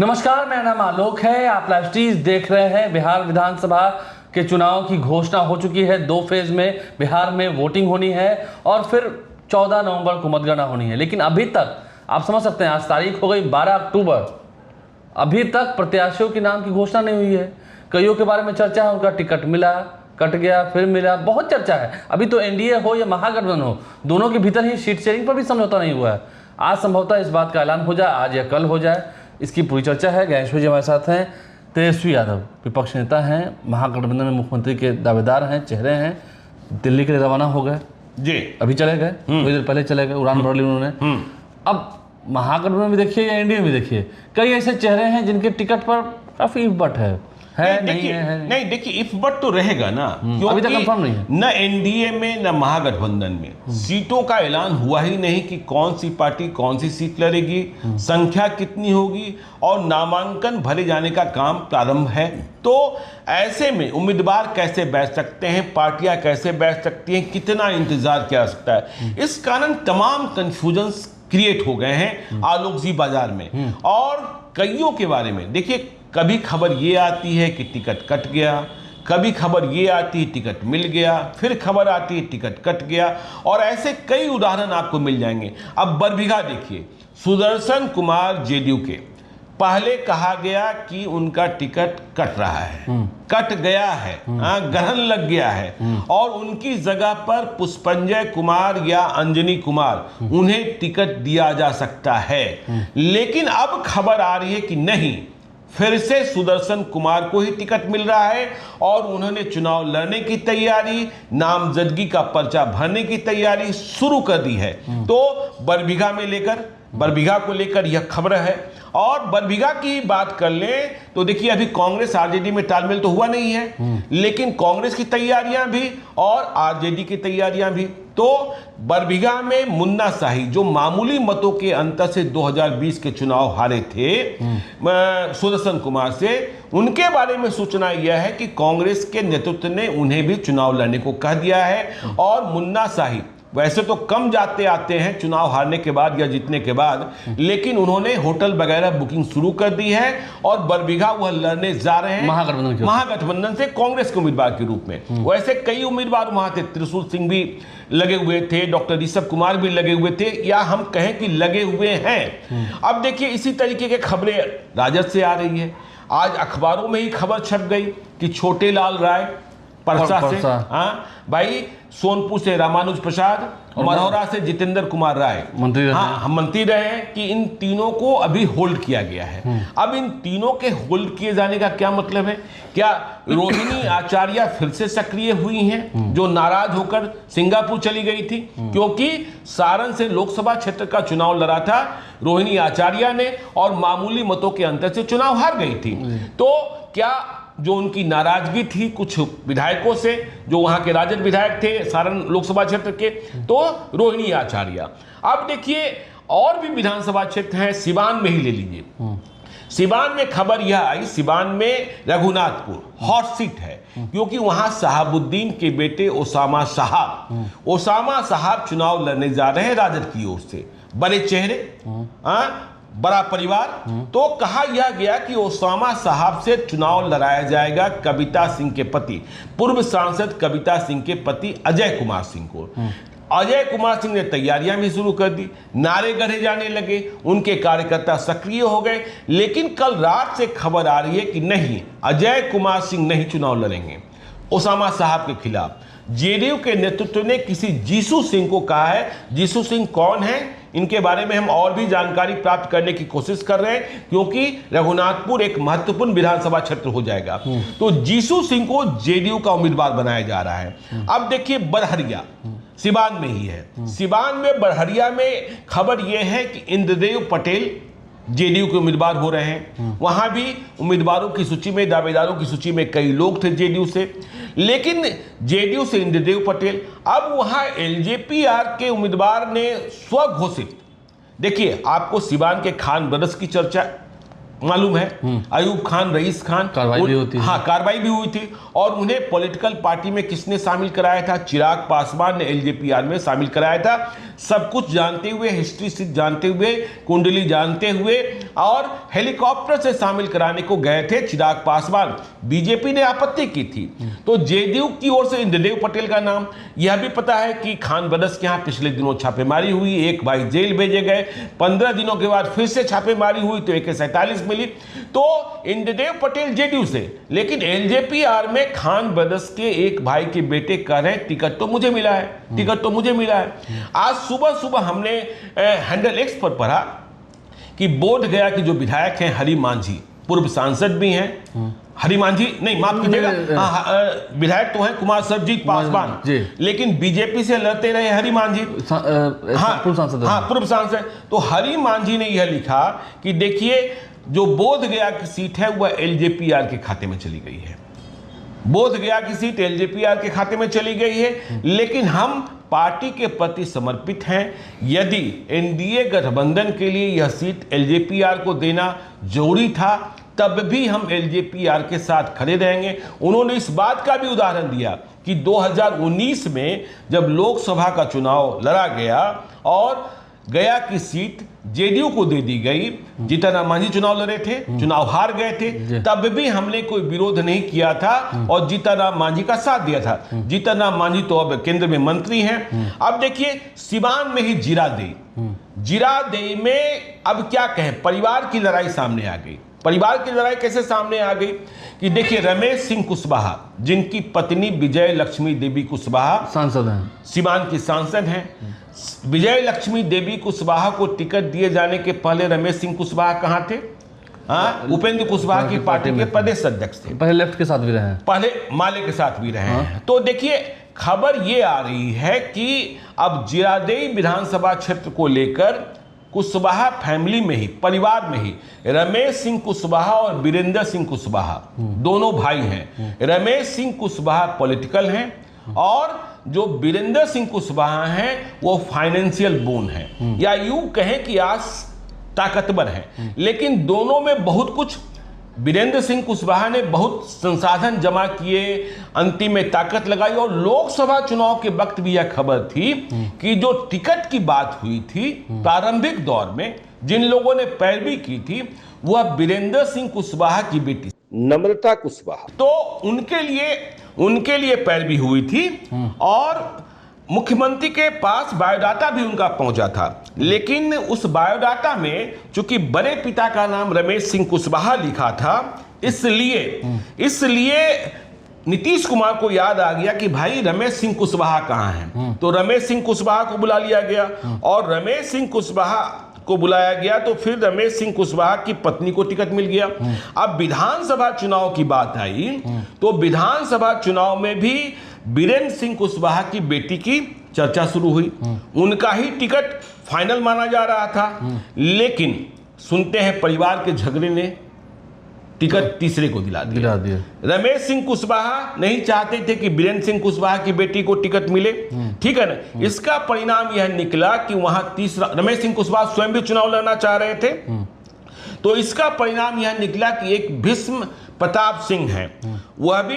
नमस्कार, मेरा नाम आलोक है। आप लाइव स्ट्रीज देख रहे हैं। बिहार विधानसभा के चुनाव की घोषणा हो चुकी है। 2 फेज में बिहार में वोटिंग होनी है और फिर 14 नवंबर को मतगणना होनी है। लेकिन अभी तक आप समझ सकते हैं, आज तारीख हो गई 12 अक्टूबर, अभी तक प्रत्याशियों के नाम की घोषणा नहीं हुई है। कईयों के बारे में चर्चा है, उनका टिकट मिला, कट गया, फिर मिला, बहुत चर्चा है। अभी तो एनडीए हो या महागठबंधन हो, दोनों के भीतर ही सीट शेयरिंग पर भी समझौता नहीं हुआ है। आज संभवतः इस बात का ऐलान हो जाए, आज या कल हो जाए, इसकी पूरी चर्चा है। गणेश्वर जी हमारे साथ हैं। तेजस्वी यादव विपक्ष नेता हैं, महागठबंधन में मुख्यमंत्री के दावेदार हैं, चेहरे हैं, दिल्ली के लिए रवाना हो गए जी, अभी चले गए, थोड़ी देर पहले चले गए, उड़ान भर ली उन्होंने। अब महागठबंधन में देखिए या एनडीए में देखिए, कई ऐसे चेहरे हैं जिनके टिकट पर काफी इफ़ है। नहीं, देखिए इफ बट तो रहेगा ना, अभी तक कंफर्म नहीं है। न एनडीए में न महागठबंधन में सीटों का ऐलान हुआ ही नहीं कि कौन सी पार्टी कौन सी सीट लड़ेगी, संख्या कितनी होगी, और नामांकन भरे जाने का काम प्रारंभ है। तो ऐसे में उम्मीदवार कैसे बैठ सकते हैं, पार्टियां कैसे बैठ सकती हैं, कितना इंतजार किया जा सकता है, इस कारण तमाम कंफ्यूजन क्रिएट हो गए हैं आलोक जी बाजार में। और कईयों के बारे में देखिए, कभी खबर ये आती है कि टिकट कट गया, कभी खबर ये आती है टिकट मिल गया, फिर खबर आती है टिकट कट गया, और ऐसे कई उदाहरण आपको मिल जाएंगे। अब बरबीघा देखिए, सुदर्शन कुमार जेडीयू के, पहले कहा गया कि उनका टिकट कट रहा है, कट गया है, ग्रहण लग गया है, और उनकी जगह पर पुष्पंजय कुमार या अंजनी कुमार, उन्हें टिकट दिया जा सकता है। लेकिन अब खबर आ रही है कि नहीं, फिर से सुदर्शन कुमार को ही टिकट मिल रहा है, और उन्होंने चुनाव लड़ने की तैयारी, नामजदगी का पर्चा भरने की तैयारी शुरू कर दी है। तो बरबीघा को लेकर यह खबर है। और बरबीघा की बात कर लें तो देखिए, अभी कांग्रेस आरजेडी में तालमेल तो हुआ नहीं है, लेकिन कांग्रेस की तैयारियां भी और आरजेडी की तैयारियां भी। तो बरबीघा में मुन्ना शाही, जो मामूली मतों के अंतर से 2020 के चुनाव हारे थे सुदर्शन कुमार से, उनके बारे में सूचना यह है कि कांग्रेस के नेतृत्व ने उन्हें भी चुनाव लड़ने को कह दिया है। और मुन्ना शाही वैसे तो कम जाते आते हैं चुनाव हारने के बाद या जीतने के बाद, लेकिन उन्होंने होटल वगैरह बुकिंग शुरू कर दी है, और बरबीघा वह लड़ने जा रहे हैं महागठबंधन से कांग्रेस के उम्मीदवार के रूप में। वैसे कई उम्मीदवार वहां थे, त्रिशूल सिंह भी लगे हुए थे, डॉक्टर ऋषभ कुमार भी लगे हुए थे, या हम कहें कि लगे हुए हैं। अब देखिए, इसी तरीके की खबरें राजद से आ रही है। आज अखबारों में ही खबर छप गई कि छोटे लाल राय परसा से, भाई सोनपुर से रामानुज प्रसाद, मरौरा से जितेंद्र कुमार राय मंत्री रहे, कि इन तीनों को अभी होल्ड किया गया है। अब इन तीनों के होल्ड किए जाने का क्या मतलब है? क्या रोहिणी आचार्य फिर से सक्रिय हुई हैं, जो नाराज होकर सिंगापुर चली गई थी? क्योंकि सारण से लोकसभा क्षेत्र का चुनाव लड़ा था रोहिणी आचार्य ने, और मामूली मतों के अंतर से चुनाव हार गई थी। तो क्या जो उनकी नाराजगी थी कुछ विधायकों से, जो वहां के राजद विधायक थे सारण लोकसभा क्षेत्र के, तो रोहिणी आचार्य। अब देखिए, और भी विधानसभा क्षेत्र हैं, सिवान में ही ले लीजिए। सिवान में खबर यह आई, सिवान में रघुनाथपुर हॉट सीट है, क्योंकि वहां शहाबुद्दीन के बेटे ओसामा साहब चुनाव लड़ने जा रहे हैं राजद की ओर से। बड़े चेहरे, बड़ा परिवार। तो कहा यह गया कि ओसामा साहब से चुनाव लड़ाया जाएगा कविता सिंह के पति, पूर्व सांसद कविता सिंह के पति अजय कुमार सिंह को। अजय कुमार सिंह ने तैयारियां भी शुरू कर दी, नारे गढ़े जाने लगे, उनके कार्यकर्ता सक्रिय हो गए। लेकिन कल रात से खबर आ रही है कि नहीं, अजय कुमार सिंह नहीं चुनाव लड़ेंगे ओसामा साहब के खिलाफ। जेडीयू के नेतृत्व ने किसी जीसू सिंह को कहा है। जीसू सिंह कौन है, इनके बारे में हम और भी जानकारी प्राप्त करने की कोशिश कर रहे हैं, क्योंकि रघुनाथपुर एक महत्वपूर्ण विधानसभा क्षेत्र हो जाएगा। तो जीसू सिंह को जेडीयू का उम्मीदवार बनाया जा रहा है। अब देखिए, बरहरिया सिवान में ही है। सिवान में बरहरिया में खबर यह है कि इंद्रदेव पटेल जेडीयू के उम्मीदवार हो रहे हैं। वहां भी उम्मीदवारों की सूची में, दावेदारों की सूची में कई लोग थे जेडीयू से, लेकिन जेडीयू से इंद्रदेव पटेल। अब वहां एलजेपीआर के उम्मीदवार ने स्वघोषित, देखिए आपको सिवान के खान ब्रदर्स की चर्चा मालूम है, अयूब खान, रईस खान, कार्रवाई भी होती है। हाँ, कार्रवाई भी हुई थी। और उन्हें पॉलिटिकल पार्टी में किसने शामिल कराया था? चिराग पासवान ने एलजेपीआर में शामिल कराया था। सब कुछ जानते हुए, हिस्ट्री से जानते हुए, कुंडली जानते हुए, और हेलीकॉप्टर से शामिल कराने को गए थे चिराग पासवान। बीजेपी ने आपत्ति की थी। तो जेडीयू की ओर से इंद्रदेव पटेल का नाम, यह भी पता है कि खान ब्रदर्स के यहाँ पिछले दिनों छापेमारी हुई, एक भाई जेल भेजे गए, 15 दिनों के बाद फिर से छापेमारी हुई तो AK-47 मिली। तो इंद्रदेव पटेल जेडीयू से, लेकिन एलजेपीआर में खान ब्रदर्स के एक भाई के बेटे कह रहे टिकट तो मुझे मिला है, टिकट तो मुझे मिला है। आज सुबह सुबह हमने हैंडल एक्स पर पढ़ा कि बोध गया कि जो विधायक हैं हरि मांझी, पूर्व सांसद भी हैं, हरि मांझी नहीं, माफ कीजिएगा, विधायक तो हैं कुमार सरजीत पासवान, लेकिन बीजेपी से लड़ते रहे हरि मांझी, पूर्व सांसद। हाँ, पूर्व सांसद। तो हरि मांझी ने यह लिखा कि देखिए जो बोध गया की सीट है वह एलजेपीआर के खाते में चली गई है, बोध गया की सीट एलजेपीआर के खाते में चली गई है, लेकिन हम पार्टी के प्रति समर्पित हैं। यदि एनडीए गठबंधन के लिए यह सीट एलजेपीआर को देना जरूरी था, तब भी हम एलजेपीआर के साथ खड़े रहेंगे। उन्होंने इस बात का भी उदाहरण दिया कि 2019 में जब लोकसभा का चुनाव लड़ा गया और गया की सीट जेडीयू को दे दी गई, जीतन राम मांझी चुनाव लड़े थे, चुनाव हार गए थे, तब भी हमने कोई विरोध नहीं किया था और जीतन राम मांझी का साथ दिया था। जीतन राम मांझी तो अब केंद्र में मंत्री हैं। अब देखिए सिवान में ही जीरादेई में अब क्या कहें, परिवार की लड़ाई सामने आ गई। परिवार की लड़ाई कैसे सामने आ गई कि देखिए रमेश सिंह कुशवाहा, जिनकी पत्नी विजय लक्ष्मी देवी कुशवाहा सांसद हैं, सिवान की सांसद हैं। विजय लक्ष्मी देवी कुशवाहा को टिकट दिए जाने के पहले रमेश सिंह कुशवाहा कहाँ थे? उपेंद्र कुशवाहा की पार्टी के प्रदेश अध्यक्ष थे। पहले लेफ्ट के साथ भी रहे हैं, पहले माले के साथ भी रहे हैं। तो देखिए खबर ये आ रही है कि अब जीरादेई विधानसभा क्षेत्र को लेकर कुशवाहा फैमिली में ही, परिवार में ही रमेश सिंह कुशवाहा और वीरेंद्र सिंह कुशवाहा दोनों भाई हैं। रमेश सिंह कुशवाहा पॉलिटिकल हैं और जो वीरेंद्र सिंह कुशवाहा हैं वो फाइनेंशियल बोन हैं, या यूं कहें कि आज ताकतवर हैं। लेकिन दोनों में बहुत कुछ, वीरेंद्र सिंह कुशवाहा ने बहुत संसाधन जमा किए, अंतिम में ताकत लगाई, और लोकसभा चुनाव के वक्त भी यह खबर थी कि जो टिकट की बात हुई थी प्रारंभिक दौर में, जिन लोगों ने पैरवी की थी, वह वीरेंद्र सिंह कुशवाहा की बेटी नम्रता कुशवाहा, तो उनके लिए पैरवी हुई थी और मुख्यमंत्री के पास बायोडाटा भी उनका पहुंचा था। लेकिन उस बायोडाटा में चूंकि बड़े पिता का नाम रमेश सिंह कुशवाहा लिखा था, इसलिए नीतीश कुमार को याद आ गया कि भाई रमेश सिंह कुशवाहा कहाँ हैं। तो रमेश सिंह कुशवाहा को बुला लिया गया, और रमेश सिंह कुशवाहा को बुलाया गया तो फिर रमेश सिंह कुशवाहा की पत्नी को टिकट मिल गया। अब विधानसभा चुनाव की बात आई तो विधानसभा चुनाव में भी वीरेंद्र सिंह कुशवाहा की बेटी की चर्चा शुरू हुई। उनका ही टिकट फाइनल माना जा रहा था, लेकिन सुनते हैं परिवार के झगड़े ने टिकट तीसरे को दिला दिया। रमेश सिंह कुशवाहा नहीं चाहते थे कि वीरेंद्र सिंह कुशवाहा की बेटी को टिकट मिले, ठीक है ना। इसका परिणाम यह निकला कि वहां तीसरा, रमेश सिंह कुशवाहा स्वयं भी चुनाव लड़ना चाह रहे थे, तो इसका परिणाम यह निकला कि एक भीष्म प्रताप सिंह है, वह भी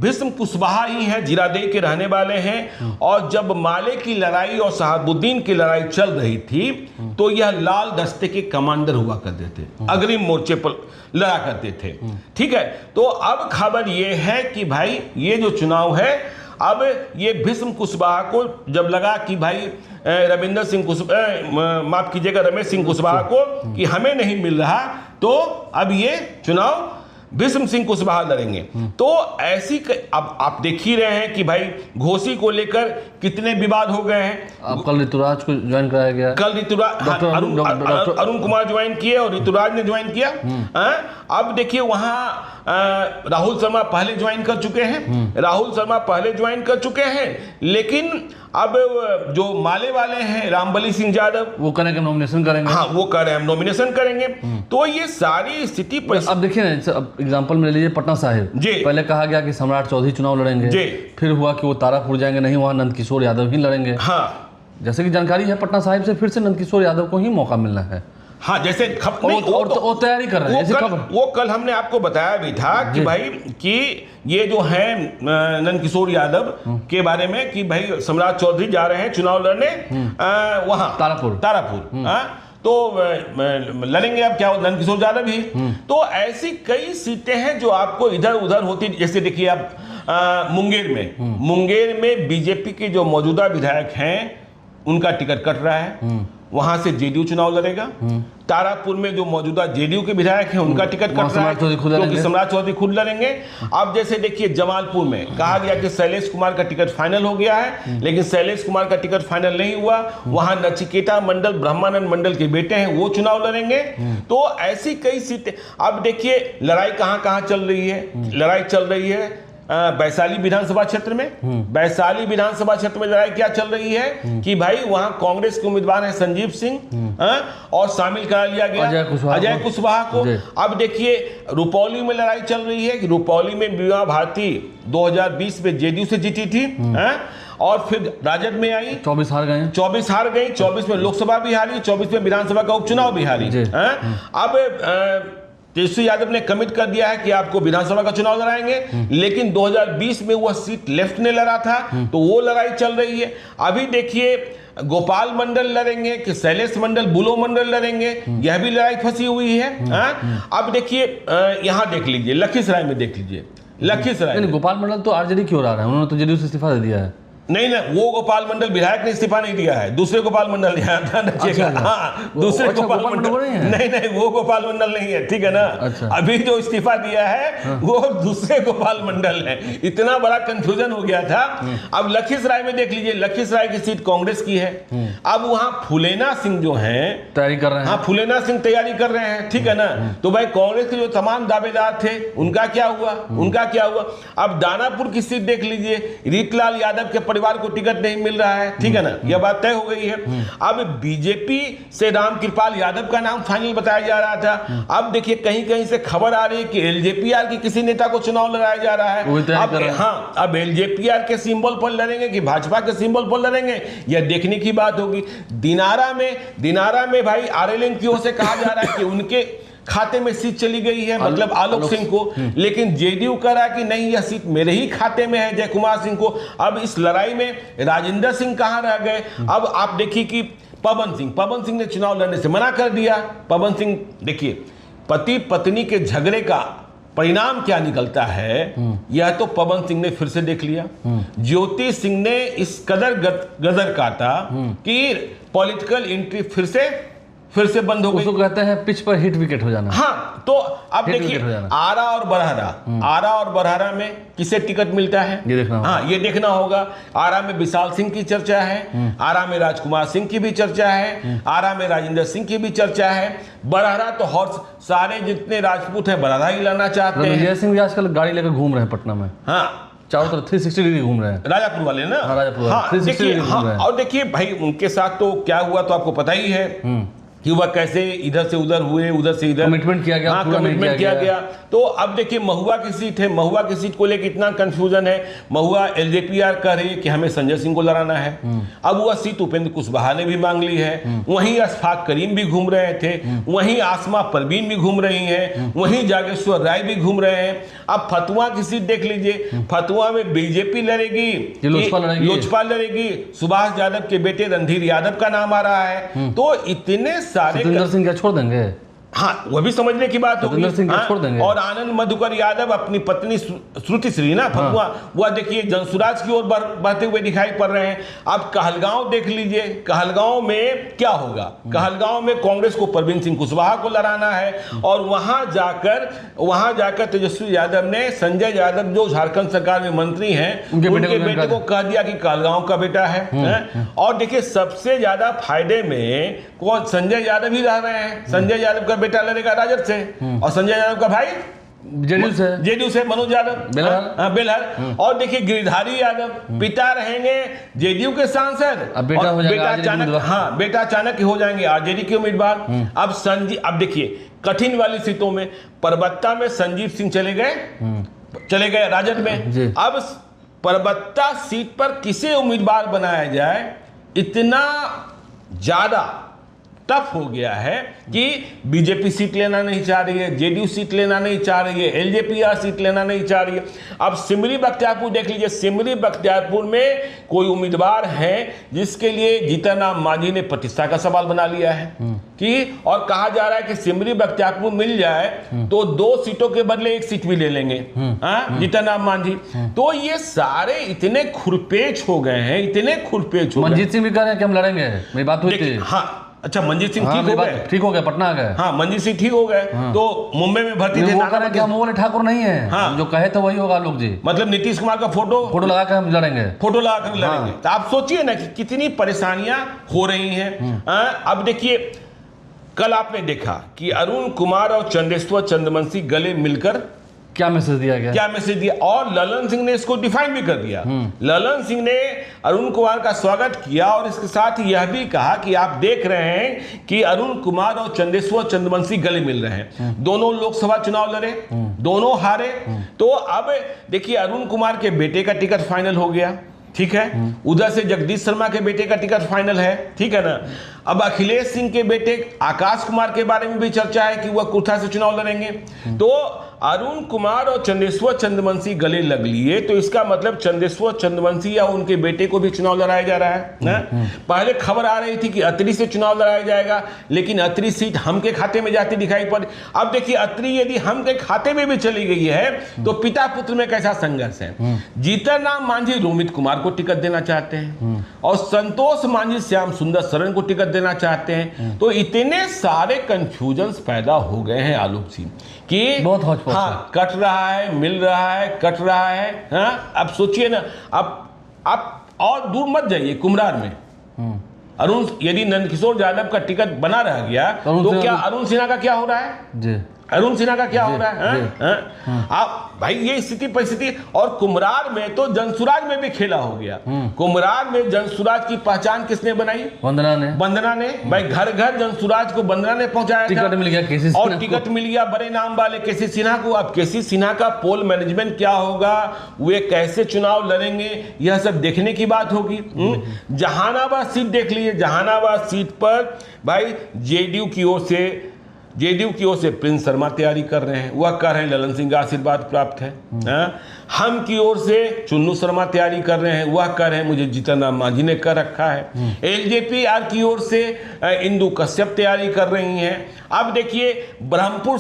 भीष्म कुशवाहा ही है, जीरादेई के रहने वाले हैं। और जब माले की लड़ाई और शहाबुद्दीन की लड़ाई चल रही थी तो यह लाल दस्ते के कमांडर हुआ करते थे, अग्रिम मोर्चे पर लड़ा करते थे, ठीक है। तो अब खबर यह है कि भाई ये जो चुनाव है, अब ये भीष्म कुशवाहा को जब लगा कि भाई रविंदर सिंह माफ कीजिएगा रमेश सिंह कुशवाहा को कि हमें नहीं मिल रहा, तो अब ये चुनाव भीष्म सिंह कुशवाहा लड़ेंगे। तो ऐसी अब आप देख ही रहे हैं कि भाई घोसी को लेकर कितने विवाद हो गए हैं। अब कल ऋतुराज को ज्वाइन कराया गया, कल ऋतुराज अरुण कुमार ज्वाइन किए और ऋतुराज ने ज्वाइन किया। अब देखिए वहां राहुल शर्मा पहले ज्वाइन कर चुके हैं, लेकिन अब जो माले वाले हैं रामबली सिंह यादव, वो करेंगे नॉमिनेशन करेंगे। हाँ, वो कर रहे हैं, नॉमिनेशन करेंगे। तो ये सारी स्थिति पर अब देखिए ना, अब एग्जांपल में ले लीजिए पटना साहिब, पहले कहा गया कि सम्राट चौधरी चुनाव लड़ेंगे, फिर हुआ कि वो तारापुर जाएंगे, नहीं वहां नंदकिशोर यादव ही लड़ेंगे। हाँ, जैसे कि जानकारी है पटना साहिब से फिर से नंदकिशोर यादव को ही मौका मिलना है। हाँ, जैसे वो तैयारी कर रहे हैं ऐसी खबर। वो कल हमने आपको बताया भी था कि भाई कि ये जो है नंदकिशोर यादव के बारे में कि भाई सम्राट चौधरी जा रहे हैं चुनाव लड़ने वहां तारापुर तो लड़ेंगे अब क्या नंदकिशोर यादव ही। तो ऐसी कई सीटें हैं जो आपको इधर उधर होती, जैसे देखिए आप मुंगेर में बीजेपी के जो मौजूदा विधायक हैं उनका टिकट कट रहा है, वहां से जेडीयू चुनाव लड़ेगा। तारापुर में जो मौजूदा जेडीयू के विधायक हैं उनका टिकट कट रहा है क्योंकि सम्राट चौधरी खुद लड़ेंगे। अब जैसे देखिए जमालपुर में कहा गया कि शैलेश कुमार का टिकट फाइनल हो गया है, लेकिन शैलेश कुमार का टिकट फाइनल नहीं हुआ। वहां नचिकेता मंडल ब्रह्मानंद मंडल के बेटे हैं, वो चुनाव लड़ेंगे। तो ऐसी कई सीटें। अब देखिए लड़ाई कहां कहां चल रही है। लड़ाई चल रही है वैशाली विधानसभा क्षेत्र में। वैशाली विधानसभा क्षेत्र में लड़ाई क्या चल रही है कि भाई वहां कांग्रेस के उम्मीदवार हैं संजीव सिंह और शामिल करा लिया गया अजय कुशवाहा को। अब देखिए रुपौली में लड़ाई चल रही है कि रुपौली में बीमा भारती 2020 में जेडीयू से जीती थी और फिर राजद में आई, 24 हार गई। 24 में लोकसभा भी हारी, 24 में विधानसभा का उपचुनाव भी हारी। अब तेजस्वी यादव ने कमिट कर दिया है कि आपको विधानसभा का चुनाव लड़ाएंगे, लेकिन 2020 में वह सीट लेफ्ट ने लड़ा था, तो वो लड़ाई चल रही है। अभी देखिए गोपाल मंडल लड़ेंगे कि शैलेश मंडल बुलो मंडल लड़ेंगे, यह भी लड़ाई फंसी हुई है। अब देखिए यहां देख लीजिए, लखीसराय में देख लीजिए, लखीसराय गोपाल मंडल तो आरजेडी की ओर आ रहा है, उन्होंने तो जेडीयू से इस्तीफा दे दिया है। नहीं ना, वो गोपाल मंडल विधायक ने इस्तीफा नहीं दिया है, दूसरे गोपाल मंडल दिया था। हाँ, दूसरे गोपाल मंडल नहीं, वो गोपाल मंडल नहीं है, ठीक है ना। अभी जो इस्तीफा दिया है वो दूसरे गोपाल मंडल है। इतना बड़ा कंफ्यूजन हो गया था। अब लखीसराय में देख लीजिए, लखीसराय की सीट कांग्रेस की है। अब वहां फुलेना सिंह जो है तैयारी कर रहे हैं। हाँ, फुलेना सिंह तैयारी कर रहे हैं, ठीक है ना। तो भाई कांग्रेस के जो तमाम दावेदार थे उनका क्या हुआ, अब दानापुर की सीट देख लीजिए, रीतलाल यादव के परिवार को टिकट नहीं मिल रहा है, ठीक है ना, यह बात तय हो गई है। अब बीजेपी से रामकृपाल यादव का नाम फाइनल बताया जा रहा था। अब देखिए कहीं कहीं से खबर आ रही है कि एलजेपीआर के किसी नेता को चुनाव लड़ाया जा रहा है। अब एलजेपीआर के सिंबल पर लड़ेंगे कि भाजपा के सिंबल पर लड़ेंगे, यह देखने की बात होगी। दिनारा में भाई आरएलएन की ओर से कहा जा रहा है कि उनके खाते में सीट चली गई है, मतलब आलोक सिंह को, लेकिन जेडीयू कह रहा है कि नहीं, यह सीट मेरे ही खाते में है, जय कुमार सिंह को। अब इस लड़ाई में राजेंद्र सिंह कहां रह गए। अब आप देखिए कि पवन सिंह ने चुनाव लड़ने से मना कर दिया। पवन सिंह देखिए, पति पत्नी के झगड़े का परिणाम क्या निकलता है यह तो पवन सिंह ने फिर से देख लिया। ज्योति सिंह ने इस कदर गदर काटा कि पॉलिटिकल एंट्री फिर से बंद हो गई। उसको कहते हैं पिच पर हिट विकेट हो जाना। हाँ, तो अब देखिए आरा और बरहरा में किसे टिकट मिलता है, ये देखना होगा। आरा में विशाल सिंह की चर्चा है, आरा में राजकुमार सिंह की भी चर्चा है, आरा में राजेंद्र सिंह की भी चर्चा है। बरहरा तो हॉर्स सारे जितने राजपूत हैं बरहरा ही लाना चाहते हैं। विजय सिंह भी आजकल गाड़ी लेकर घूम रहे हैं पटना में। हाँ, चारों तरफ 360 डिग्री घूम रहे हैं, राजापुर वाले ना। हाँ, देखिए, और देखिए भाई उनके साथ तो क्या हुआ तो आपको पता ही है कि वह कैसे इधर से उधर हुए, उधर से इधर कमिटमेंट किया गया। कमिटमेंट किया गया। तो अब देखिए महुआ की सीट है, महुआ की सीट को लेकर इतना कंफ्यूजन है। महुआ एलजेपीआर कह रही है कि हमें संजय सिंह को लड़ाना है। अब वह सीट उपेंद्र कुशवाहा ने भी मांग ली है। वहीं अशफाक करीम भी घूम रहे थे, वहीं आसमा परवीन भी घूम रही हैं, वहीं जागेश्वर राय भी घूम रहे हैं। अब फतुआ की सीट देख लीजिए, फतुआ में बीजेपी लड़ेगी, लोजपा लड़ेगी, सुभाष यादव के बेटे रणधीर यादव का नाम आ रहा है। तो इतने सारे सतेंद्र सिंह क्या छोड़ देंगे? हाँ, वह भी समझने की बात होगी। और आनंद मधुकर यादव अपनी पत्नी श्रुति श्री ना फतुआ, वह देखिए जनसुराज की ओर बढ़ते हुए दिखाई पड़ रहे हैं। अब कहलगांव देख लीजिए, कहलगांव में क्या होगा। कहलगांव में कांग्रेस को परवीन सिंह कुशवाहा को लड़ाना है और वहां जाकर तेजस्वी यादव ने संजय यादव जो झारखंड सरकार में मंत्री हैं उनके बेटे को कह दिया कि कहलगांव का बेटा है। और देखिए सबसे ज्यादा फायदे में कौन, संजय यादव ही रह रहे हैं। संजय यादव का बेटा लड़ेगा राजद से और संजय यादव का भाई जेडीयू से मनोज यादव बेलहर। और देखिए गिरिधारी यादव पिता रहेंगे जेडीयू के सांसद, बेटा अचानक हो जाएंगे आरजेडी के उम्मीदवार। अब देखिए कठिन वाली सीटों में परबत्ता में संजीव सिंह चले गए राजद में। अब परबत्ता सीट पर किसे उम्मीदवार बनाया जाए, इतना ज्यादा टफ हो गया है कि बीजेपी सीट लेना नहीं चाह रही है, जेडीयू सीट लेना नहीं चाह रही है, एलजेपी सीट लेना नहीं चाह रही है। अब सिमरी बख्तियारपुर देख लीजिए, सिमरी बख्तियारपुर में कोई उम्मीदवार है जिसके लिए जीतन राम मांझी ने प्रतिष्ठा का सवाल बना लिया है कि, और कहा जा रहा है कि सिमरी बख्तियारपुर मिल जाए तो 2 सीटों के बदले 1 सीट भी ले लेंगे जीतन राम मांझी। तो ये सारे इतने खुरपेच हो गए हैं, इतने खुरपेच हो गए। मंजीत सिंह भी कह रहे हैं कि हम लड़ेंगे, मेरी बात हुई थी। हाँ, अच्छा, मंजीत सिंह ठीक हो गए, ठीक हो गया, पटना आ गए। हाँ, मंजीत सिंह ठीक हो गए। तो मुंबई में भर्ती थे, हम वो वाले ठाकुर नहीं है। हाँ, जो कहे तो वही होगा लोग जी। मतलब नीतीश कुमार का फोटो लगा कर हम लड़ेंगे, फोटो लगा कर लड़ेंगे। तो आप सोचिए ना कि कितनी परेशानियां हो रही हैं। अब देखिए, कल आपने देखा कि अरुण कुमार और चंदेश्वर चंद्रवंशी गले मिलकर क्या मैसेज दिया गया, क्या मैसेज दिया, और ललन सिंह ने इसको डिफाइन भी कर दिया। ललन सिंह ने अरुण कुमार का स्वागत किया और इसके साथ यह भी कहा कि आप देख रहे हैं कि अरुण कुमार और चंदेश्वर चंद्रवंशी गले मिल रहे हैं। दोनों लोकसभा चुनाव लड़े, दोनों हारे। तो अब देखिए, अरुण कुमार के बेटे का टिकट फाइनल हो गया, ठीक है। उधर से जगदीश शर्मा के बेटे का टिकट फाइनल है, ठीक है ना। अब अखिलेश सिंह के बेटे आकाश कुमार के बारे में भी चर्चा है कि वह कुर्था से चुनाव लड़ेंगे। तो अरुण कुमार और चंदेश्वर चंद्रवंशी गले लग लिए, तो इसका मतलब चंदेश्वर चंद्रवंशी या उनके बेटे को भी चुनाव लड़ाया जा रहा है ना। पहले खबर आ रही थी कि अतरी से चुनाव लड़ाया जाएगा, लेकिन अतरी सीट हम के खाते में जाती दिखाई पड़ी। अब देखिए, अतरी यदि हम के खाते में भी चली गई है तो पिता पुत्र में कैसा संघर्ष है। जीतन राम मांझी रोमित कुमार को टिकट देना चाहते हैं और संतोष मांझी श्याम सुंदर शरण को टिकट देना चाहते हैं। तो इतने सारे कंफ्यूजन पैदा हो गए हैं आलोक सिंह कि बहुत हाँ, कट रहा है, मिल रहा है, कट रहा है। हाँ, अब सोचिए ना, अब आप और दूर मत जाइए, कुम्हरार में अरुण, यदि नंदकिशोर यादव का टिकट बना रह गया तो क्या अरुण सिन्हा का क्या हो रहा है जी? अरुण सिन्हा का क्या हो रहा है? आप भाई, ये स्थिति परिस्थिति। और कुम्हरार में तो जनसुराज में भी खेला हो गया। कुम्हरार में जनसुराज की पहचान किसने बनाई? वंदना ने। भाई, घर घर जनसुराज को वंदना ने पहुंचाया, टिकट मिल गया केसी सिन्हा, और टिकट मिल गया बड़े नाम वाले केसी सिन्हा को। अब केसी सिन्हा का पोल मैनेजमेंट क्या होगा, वे कैसे चुनाव लड़ेंगे, यह सब देखने की बात होगी। जहानाबाद सीट देख लीजिए, जहानाबाद सीट पर भाई जेडीयू की ओर से प्रिंस शर्मा तैयारी कर रहे हैं, वह कर रहे हैं ललन सिंह का आशीर्वाद प्राप्त है। हम की ओर से चुन्नू शर्मा तैयारी कर रहे हैं, वह कर रहे हैं मुझे जीतन राम मांझी ने कर रखा है। एलजेपी की ओर से इंदु कश्यप तैयारी कर रही हैं। अब देखिए, ब्रह्मपुर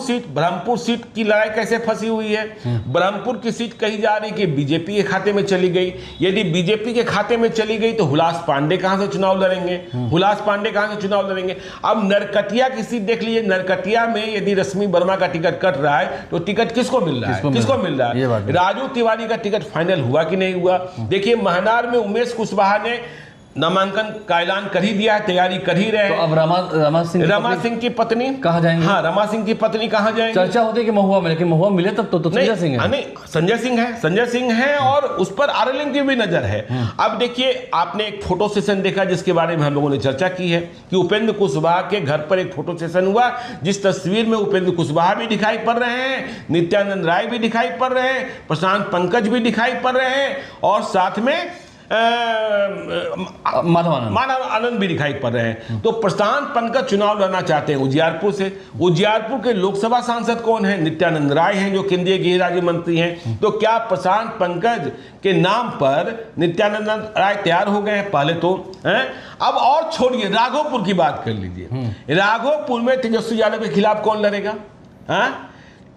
सीट की लड़ाई कैसे फंसी हुई है। ब्रह्मपुर की सीट कही जा रही कि बीजेपी के खाते में चली गई। यदि बीजेपी के खाते में चली गई तो हुलास पांडे कहां से चुनाव लड़ेंगे? अब नरकटिया की सीट देख लीजिए, नरकटिया में यदि रश्मि वर्मा का टिकट कट रहा है तो टिकट किसको मिल रहा है? राजू तिवारी का टिकट फाइनल हुआ कि नहीं हुआ? देखिए, महनार में उमेश कुशवाहा ने नामांकन का ऐलान कर ही दिया है, तैयारी कर ही रहे हैं। तो अब रमा सिंह की पत्नी कहाँ जाएंगे? हाँ, रमा सिंह की पत्नी कहाँ जाएंगे? चर्चा होती है कि महुआ में, लेकिन महुआ मिले तब तो संजय सिंह है। नहीं, संजय सिंह है और उस पर आरएलएन की भी नजर है। अब देखिए, आपने एक फोटो सेशन देखा जिसके बारे में हम लोगों ने चर्चा की है कि उपेंद्र कुशवाहा के घर पर एक फोटो सेशन हुआ, जिस तस्वीर में उपेंद्र कुशवाहा भी दिखाई पड़ रहे हैं, नित्यानंद राय भी दिखाई पड़ रहे हैं, प्रशांत पंकज भी दिखाई पड़ रहे हैं, और साथ में माधव आनंद भी दिखाई पड़ रहे हैं। तो प्रशांत पंकज चुनाव लड़ना चाहते हैं उजियारपुर से। उजियारपुर के लोकसभा सांसद कौन है? नित्यानंद राय हैं, जो केंद्रीय गृह राज्य मंत्री हैं। तो क्या प्रशांत पंकज के नाम पर नित्यानंद राय तैयार हो गए हैं? पहले तो अब और छोड़िए, राघोपुर की बात कर लीजिए। राघोपुर में तेजस्वी यादव के खिलाफ कौन लड़ेगा?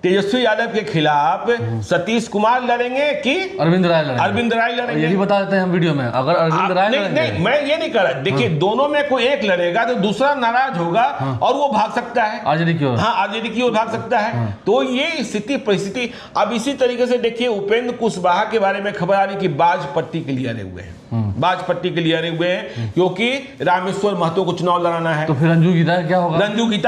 तेजस्वी यादव के खिलाफ सतीश कुमार लड़ेंगे कि अरविंद राय लड़ेंगे? ये भी बता देते हैं हम वीडियो में। अगर अरविंद राय नहीं, मैं ये नहीं कर रहा। देखिए, दोनों में कोई एक लड़ेगा तो दूसरा नाराज होगा और वो भाग सकता है आरजेडी की ओर भाग सकता है। तो ये स्थिति परिस्थिति। अब इसी तरीके से देखिए, उपेंद्र कुशवाहा के बारे में खबर आ रही कि बाजपट्टी के लिए अरे हुए हैं, क्योंकि रामेश्वर महतो को चुनाव लड़ाना है। तो फिर रंजू गीता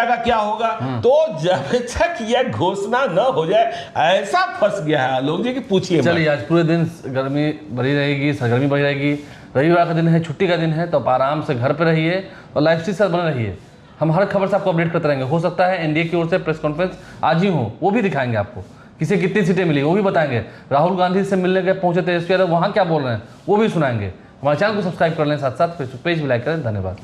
का क्या होगा? तो जब तक यह घोषणा न हो जाए, ऐसा फंस गया है लोग जी कि पूछिए। चलिए, आज पूरे दिन गर्मी बढ़ी रहेगी, सरगर्मी बढ़ी रहेगी। रविवार का दिन है, छुट्टी का दिन है, तो आप आराम से घर पे रहिए और लाइफ स्टाइल से बने रहिए। हम हर खबर से आपको अपडेट करते रहेंगे। हो सकता है एनडीए की ओर से प्रेस कॉन्फ्रेंस आज ही हो, वो भी दिखाएंगे आपको। किसे कितनी सीटें मिली वो भी बताएंगे। राहुल गांधी से मिलने गए पहुंचे तेजस्वी यादव, वहाँ क्या बोल रहे हैं वो भी सुनाएंगे। हमारे चैनल को सब्सक्राइब कर लें, साथ साथ फेसबुक पेज भी लाइक करें। धन्यवाद।